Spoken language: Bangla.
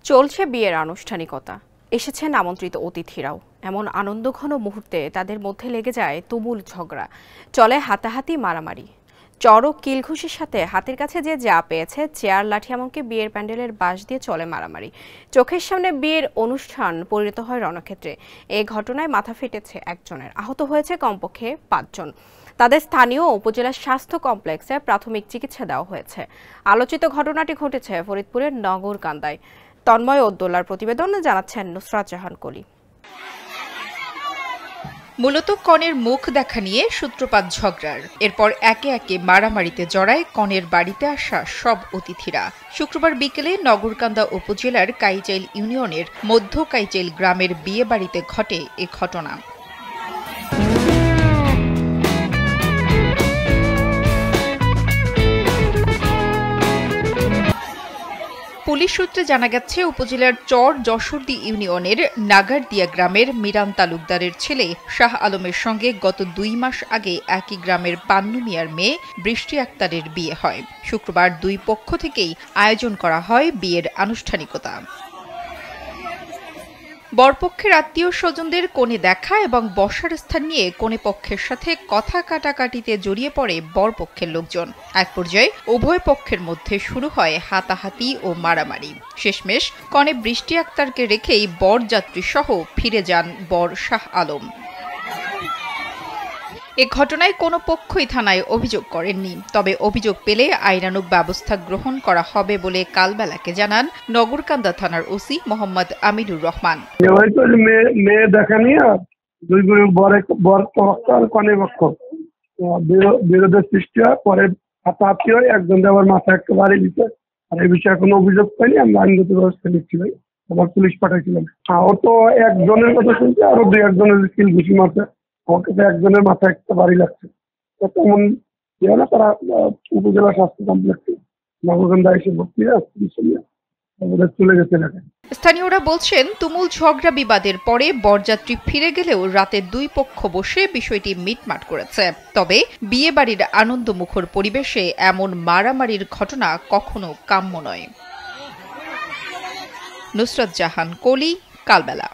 চলছে বিয়ের আনুষ্ঠানিকতা, এসেছেন আমন্ত্রিত অতিথিরাও। এমন আনন্দঘন মুহূর্তে তাদের মধ্যে লেগে যায় তুমুল ঝগড়া, চলে হাতাহাতি, মারামারি। চড়ক কিলঘুষির সাথে হাতের কাছে যে যা পেয়েছে, চেয়ার, লাঠি, এমনকি বিয়ের প্যান্ডেলের বাঁশ দিয়ে চলে মারামারি। চোখের সামনে বিয়ের অনুষ্ঠান পরিণত হয় রণক্ষেত্রে। এই ঘটনায় মাথা ফেটেছে একজনের, আহত হয়েছে কমপক্ষে 5 জন। তাদের স্থানীয় উপজেলা স্বাস্থ্য কমপ্লেক্সে প্রাথমিক চিকিৎসা দেওয়া হয়েছে। আলোচিত ঘটনাটি ঘটেছে ফরিদপুরের নগরকান্দায়। তন্ময় উদ্দোল্লার প্রতিবেদন, জানাচ্ছেন নুসরাত জাহান কলি। মূলত কনের মুখ দেখা নিয়ে সূত্রপাত ঝগড়ার। এরপর একে একে মারামারিতে জড়ায় কনের বাড়িতে আসা সব অতিথিরা। শুক্রবার বিকেলে নগরকান্দা উপজেলার কাইচাইল ইউনিয়নের মধ্য কাইচাইল গ্রামের বিয়ে বাড়িতে ঘটে এ ঘটনা। পুলিশ সূত্রে জানা গেছে, উপজেলার চর যশোরদী ইউনিয়নের নাগারদিয়া গ্রামের মিরান তালুকদারের ছেলে শাহ আলমের সঙ্গে গত 2 মাস আগে একই গ্রামের পান্নু মিয়ার মেয়ে বৃষ্টি আক্তারের বিয়ে হয়। শুক্রবার দুই পক্ষ থেকেই আয়োজন করা হয় বিয়ের আনুষ্ঠানিকতা। বরপক্ষের আত্মীয় স্বজনদের কনে দেখা এবং বসার স্থান নিয়ে কনে পক্ষের সাথে কথা কাটাকাটিতে জড়িয়ে পড়ে বরপক্ষের লোকজন। এক পর্যায়ে উভয় পক্ষের মধ্যে শুরু হয় হাতাহাতি ও মারামারি। শেষমেশ কনে বৃষ্টি আক্তারকে রেখেই বরযাত্রী সহ ফিরে যান বর শাহ আলম। এ ঘটনায় কোনো পক্ষই থানায় অভিযোগ করেননি। তবে অভিযোগ পেলে আইনানুগ ব্যবস্থা গ্রহণ করা হবে বলে কালবেলাকে জানান নগরকান্দা থানার ওসি মোহাম্মদ আমিনুর রহমান। মেয়ে দেখা নিয়ে বিরোধের সৃষ্টি হয়, পরে হাতাহাতি হয়, একজন আবার মাথা একটা বাড়ি দিতে। আর এই বিষয়ে কোনো অভিযোগ পাইনি, আমরা আইনগত ব্যবস্থা নিচ্ছি। ভাই, আবার পুলিশ পাঠাইছিলাম। ও তো একজনের কথা শুনছে, আরো 2-1 জনের কিল ঘুষি মারছে। আমাকে তো একজনের মাথায় একটা বাড়ি লাগছে। তেমন ইয়ে না, তারা উপজেলা স্বাস্থ্য কমপ্লেক্সে নগরকান্দা এসে ভর্তি চলে গেছে এলাকায়। স্থানীয়রা বলছেন, তুমুল ঝগড়া বিবাদের পরে বরযাত্রী ফিরে গেলেও রাতে দুই পক্ষ বসে বিষয়টি মিটমাট করেছে। তবে বিয়ে বাড়ির আনন্দমুখর পরিবেশে এমন মারামারির ঘটনা কখনো কাম্য নয়। নুসরাত জাহান কলি, কালবেলা।